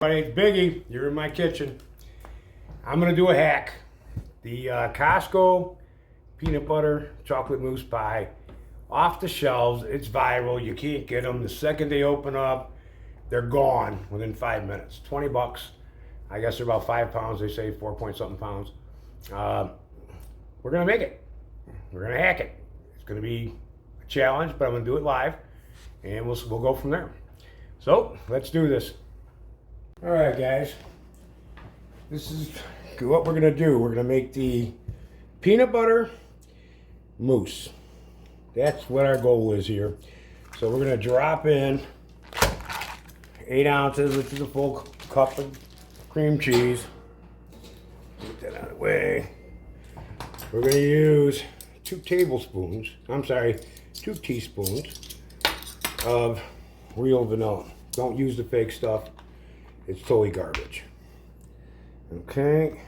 It's Biggie. You're in my kitchen. I'm gonna do a hack. The Costco peanut butter chocolate mousse pie, off the shelves. It's viral. You can't get them. The second they open up, they're gone within 5 minutes. 20 bucks. I guess they're about 5 pounds. They say 4 point something pounds. We're gonna make it. We're gonna hack it. It's gonna be a challenge, but I'm gonna do it live, and we'll go from there. So let's do this. All right, guys, this is what we're gonna do. We're gonna make the peanut butter mousse. That's what our goal is here. So we're gonna drop in 8 ounces, which is a full cup of cream cheese. Get that out of the way. We're gonna use 2 teaspoons of real vanilla. Don't use the fake stuff. It's totally garbage. Okay.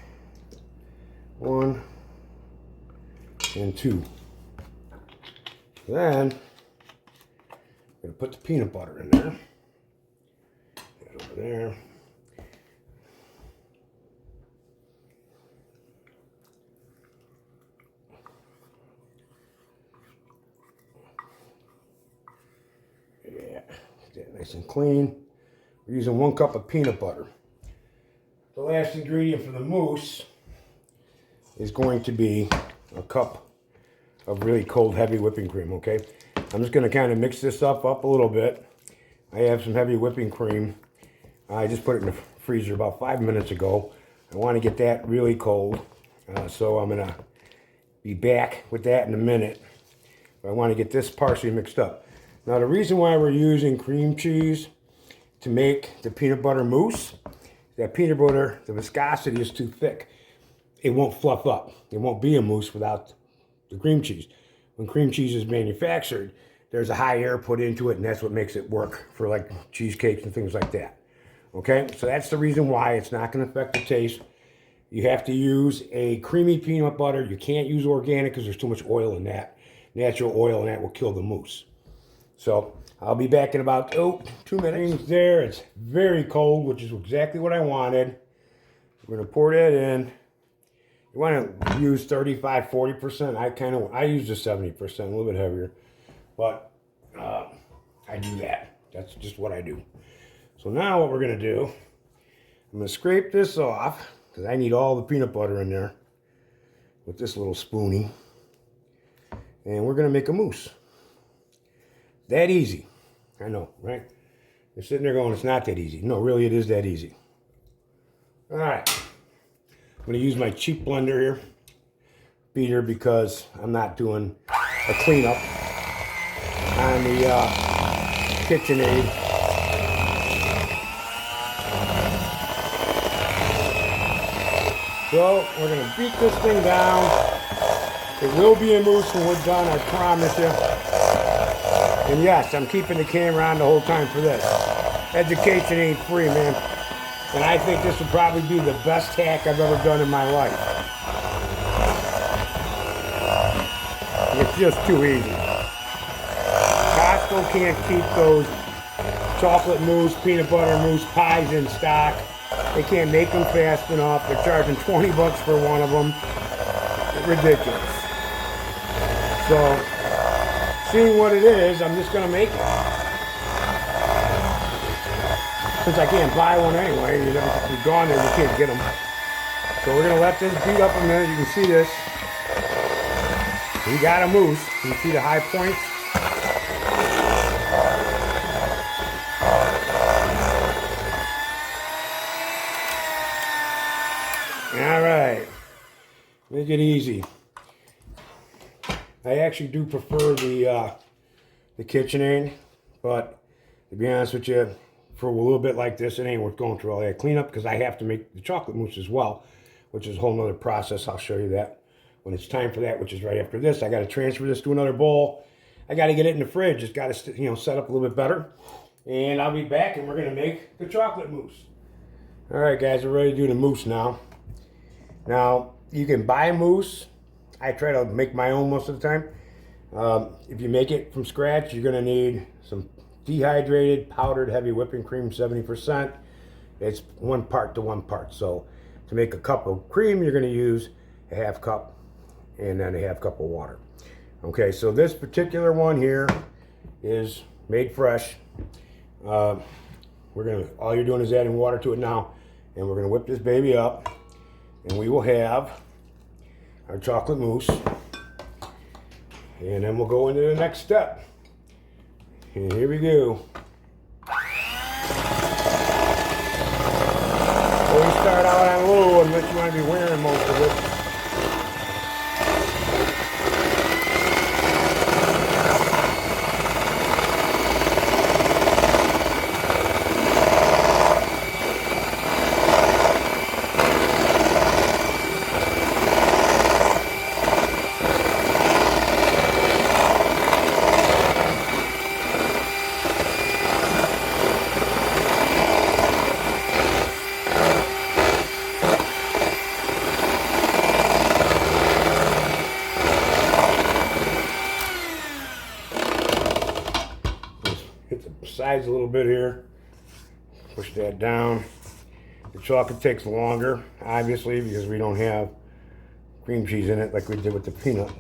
1 and 2. Then I'm gonna put the peanut butter in there. Get it over there. Yeah, get that nice and clean. We're using 1 cup of peanut butter. The last ingredient for the mousse is going to be a cup of really cold, heavy whipping cream, okay? I'm just gonna kind of mix this up a little bit. I have some heavy whipping cream. I just put it in the freezer about 5 minutes ago. I want to get that really cold, so I'm gonna be back with that in a minute. But I want to get this partially mixed up. Now, the reason why we're using cream cheese to make the peanut butter mousse, that peanut butter, the viscosity is too thick. It won't fluff up. It won't be a mousse without the cream cheese. When cream cheese is manufactured, there's a high air put into it, and that's what makes it work for like cheesecakes and things like that. Okay, so that's the reason why it's not going to affect the taste. You have to use a creamy peanut butter. You can't use organic because there's too much oil in that. Natural oil in that will kill the mousse. So I'll be back in about 2 minutes. There, it's very cold, which is exactly what I wanted. We're gonna pour that in. You want to use 35, 40%. I use the 70%, a little bit heavier, but I do that. That's just what I do. So now what we're gonna do, I'm gonna scrape this off because I need all the peanut butter in there with this little spoonie, and we're gonna make a mousse. That easy. I know, right? You're sitting there going, it's not that easy. No, really, it is that easy. All right. I'm going to use my cheap blender here, beater, because I'm not doing a cleanup on the KitchenAid. So we're going to beat this thing down. It will be a mousse when we're done, I promise you. And yes, I'm keeping the camera on the whole time for this. Education ain't free, man. And I think this would probably be the best hack I've ever done in my life. It's just too easy. Costco can't keep those chocolate mousse, peanut butter mousse pies in stock. They can't make them fast enough. They're charging 20 bucks for one of them. It's ridiculous. So, seeing what it is, I'm just going to make it. Since I can't buy one anyway, you're gone there, you can't get them. So we're going to let this beat up a minute. You can see this. We got a mousse. You can see the high points. All right. Make it easy. I actually do prefer the KitchenAid, but to be honest with you, for a little bit like this, it ain't worth going through all that cleanup because I have to make the chocolate mousse as well, which is a whole nother process. I'll show you that when it's time for that, which is right after this. I got to transfer this to another bowl. I got to get it in the fridge. It's got to, set up a little bit better. And I'll be back, and we're going to make the chocolate mousse. All right, guys, we're ready to do the mousse now. Now, you can buy mousse. I try to make my own most of the time. If you make it from scratch, you're going to need some dehydrated powdered heavy whipping cream, 70%. It's 1 part to 1 part. So to make a cup of cream, you're going to use a 1/2 cup and then a 1/2 cup of water. Okay, so this particular one here is made fresh. All you're doing is adding water to it now, and we're gonna whip this baby up, and we will have our chocolate mousse, and then we'll go into the next step. And here we go. Always start out on low unless you want to be wearing most of it. Sides a little bit here. Push that down. The chocolate takes longer, obviously, because we don't have cream cheese in it like we did with the peanut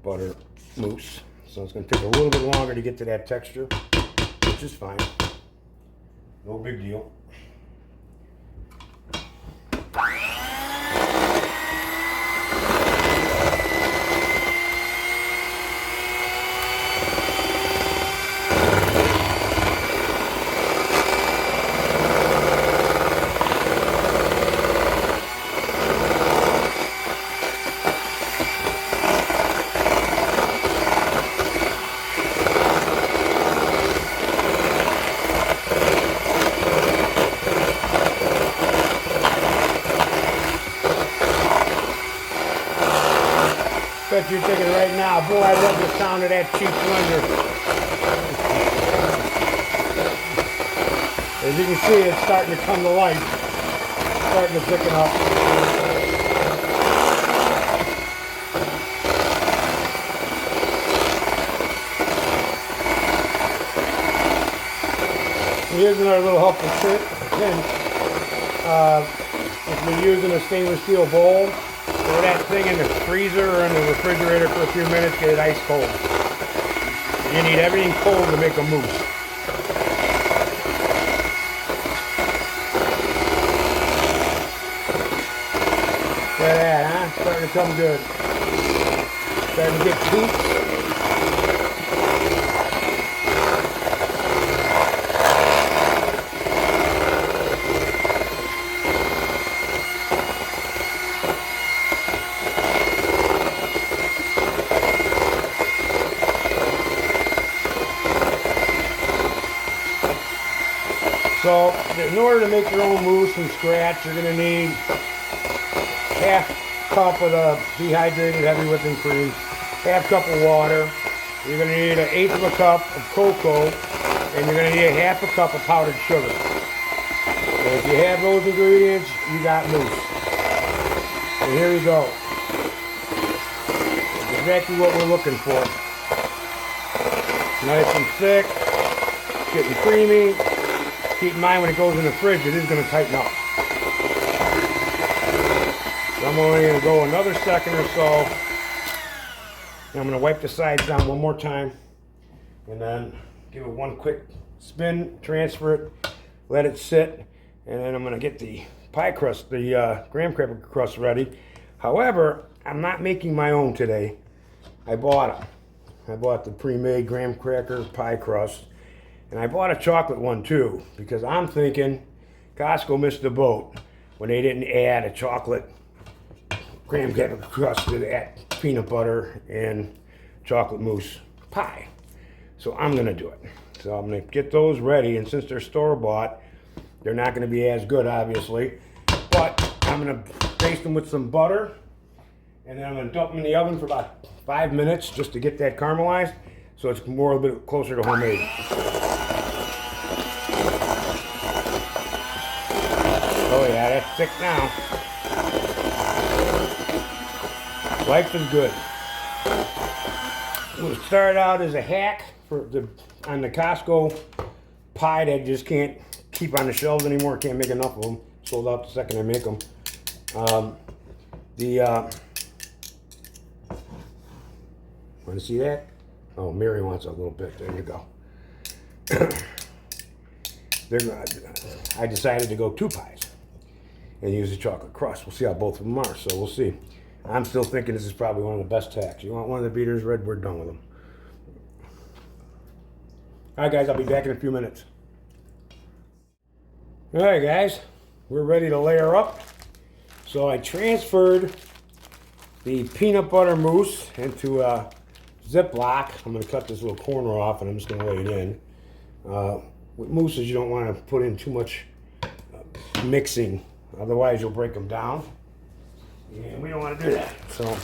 butter mousse. So it's going to take a little bit longer to get to that texture, which is fine. No big deal. Bet you're thinking right now, boy, I love the sound of that cheap blender. As you can see, it's starting to come to life. It's starting to thicken up. Here's another little helpful tip. If you're using a stainless steel bowl, throw that thing in the freezer or in the refrigerator for a few minutes, get it ice cold. You need everything cold to make a mousse. Look at that, huh? Starting to come good. Starting to get peaks. So, in order to make your own mousse from scratch, you're going to need 1/2 cup of the dehydrated heavy whipping cream, 1/2 cup of water. You're going to need 1/8 of a cup of cocoa, and you're going to need 1/2 cup of powdered sugar. So if you have those ingredients, you got mousse. And here we go. Exactly what we're looking for. Nice and thick, getting creamy. Keep in mind when it goes in the fridge, it is going to tighten up. So I'm only going to go another second or so. And I'm going to wipe the sides down one more time. And then give it one quick spin, transfer it, let it sit. And then I'm going to get the pie crust, the graham cracker crust ready. However, I'm not making my own today. I bought the pre-made graham cracker pie crust. And I bought a chocolate one too, because I'm thinking Costco missed the boat when they didn't add a chocolate graham cracker crust to that peanut butter and chocolate mousse pie. So I'm going to do it. So I'm going to get those ready, and since they're store-bought, they're not going to be as good, obviously. But I'm going to baste them with some butter, and then I'm going to dump them in the oven for about 5 minutes just to get that caramelized, so it's more a bit closer to homemade. Oh yeah, that's thick now. Life is good. We'll start out as a hack on the Costco pie that just can't keep on the shelves anymore. Can't make enough of them. Sold out the second I make them. Want to see that? Oh, Mary wants a little bit. There you go. I decided to go 2 pies and use the chocolate crust. We'll see how both of them are, so we'll see. I'm still thinking this is probably one of the best tacks. You want one of the beaters, Red? We're done with them. All right, guys, I'll be back in a few minutes. All right, guys, we're ready to layer up. So I transferred the peanut butter mousse into a Ziploc. I'm going to cut this little corner off, and I'm just going to lay it in. With mousses, you don't want to put in too much mixing, otherwise you'll break them down. And we don't want to do that. So what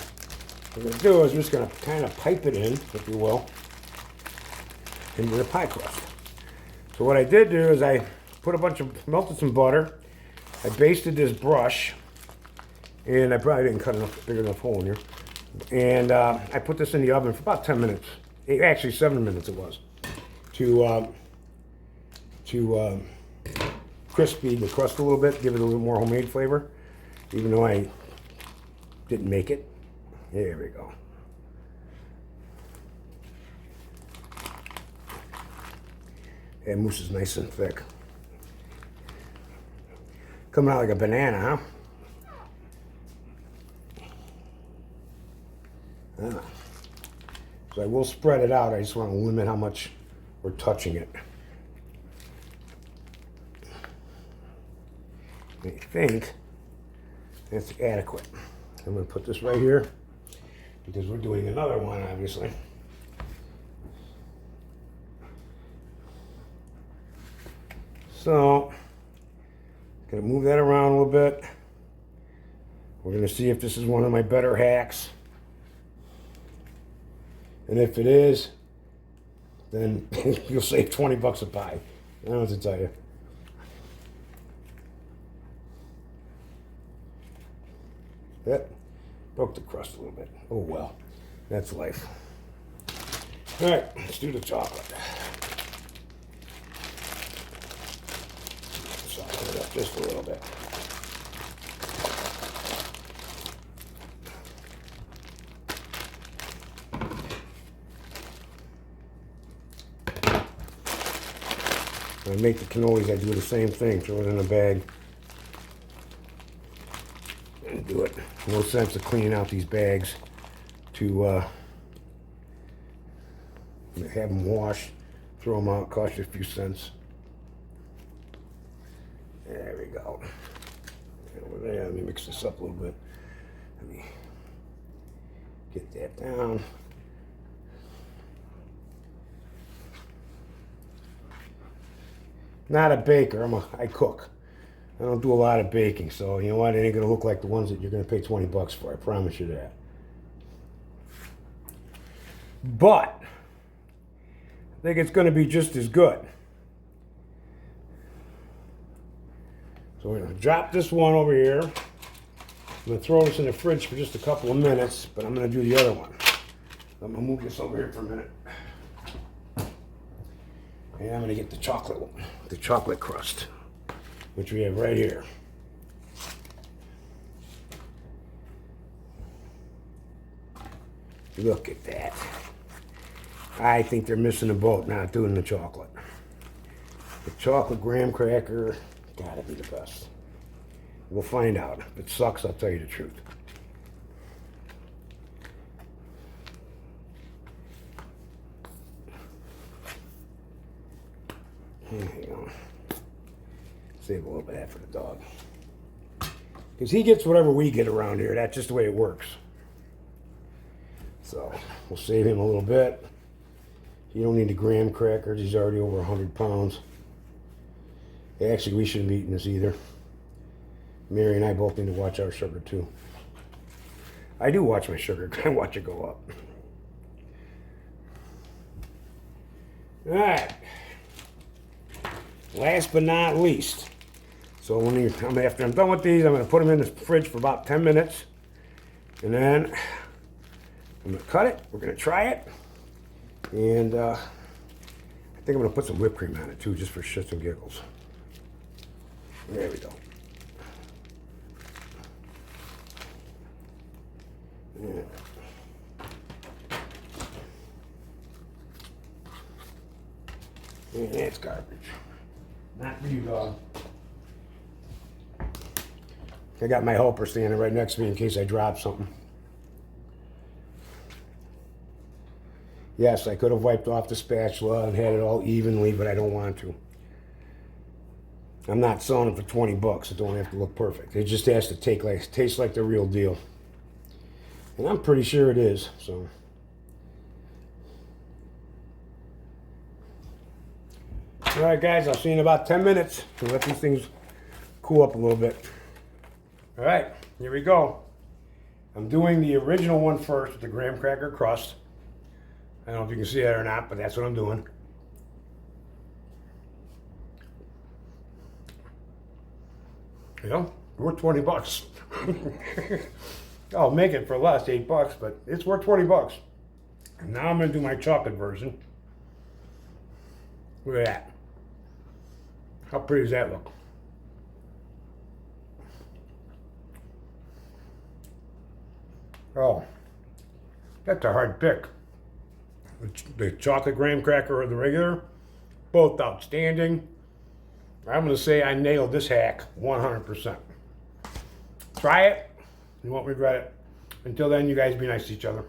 I'm going to do is I'm just going to kind of pipe it in, if you will, into the pie crust. So what I did do is I put melted some butter. I basted this brush, and I probably didn't cut enough big enough hole in here. And I put this in the oven for about 10 minutes. Actually, 7 minutes it was, to crispy the crust a little bit, give it a little more homemade flavor, even though I didn't make it. There we go. That mousse is nice and thick. Coming out like a banana, huh? So I will spread it out. I just want to limit how much we're touching it. I think that's adequate. I'm going to put this right here because we're doing another one, obviously. So, going to move that around a little bit. We're going to see if this is one of my better hacks. And if it is, then you'll save 20 bucks a pie. I don't know what to tell you. Yep, broke the crust a little bit. Oh well, that's life. All right, let's do the chocolate. Soften it up just a little bit. When I make the cannolis, I do the same thing. Throw it in a bag and do it. No sense of cleaning out these bags to have them washed, throw them out, cost you a few cents. There we go. Over there, let me mix this up a little bit. Let me get that down. Not a baker, I cook. I don't do a lot of baking, so you know what? It ain't gonna look like the ones that you're gonna pay 20 bucks for. I promise you that. But I think it's gonna be just as good. So we're gonna drop this one over here. I'm gonna throw this in the fridge for just a couple of minutes, but I'm gonna do the other one. I'm gonna move this over here for a minute. And I'm gonna get the chocolate crust, which we have right here. Look at that. I think they're missing a boat not doing the chocolate. The chocolate graham cracker, gotta be the best. We'll find out. If it sucks, I'll tell you the truth. There you go. Save a little bit of that for the dog. Because he gets whatever we get around here. That's just the way it works. So we'll save him a little bit. You don't need the graham crackers. He's already over 100 pounds. Actually, we shouldn't be eating this either. Mary and I both need to watch our sugar too. I do watch my sugar. I watch it go up. All right. Last but not least. So after I'm done with these, I'm going to put them in the fridge for about 10 minutes. And then I'm going to cut it. We're going to try it. And I think I'm going to put some whipped cream on it too, just for shits and giggles. There we go. Yeah. Yeah, that's garbage. Not for you, dog. I got my helper standing right next to me in case I drop something. Yes, I could have wiped off the spatula and had it all evenly, but I don't want to. I'm not selling it for 20 bucks. It don't have to look perfect. It just has to taste like the real deal. And I'm pretty sure it is, so. All right, guys, I'll see you in about 10 minutes to let these things cool up a little bit. All right, here we go. I'm doing the original one first with the graham cracker crust. I don't know if you can see that or not, but that's what I'm doing. You know, worth 20 bucks. I'll make it for less, 8 bucks, but it's worth 20 bucks. And now I'm gonna do my chocolate version. Look at that. How pretty does that look? Oh, that's a hard pick. The chocolate graham cracker or the regular, both outstanding. I'm going to say I nailed this hack 100%. Try it. You won't regret it. Until then, you guys be nice to each other.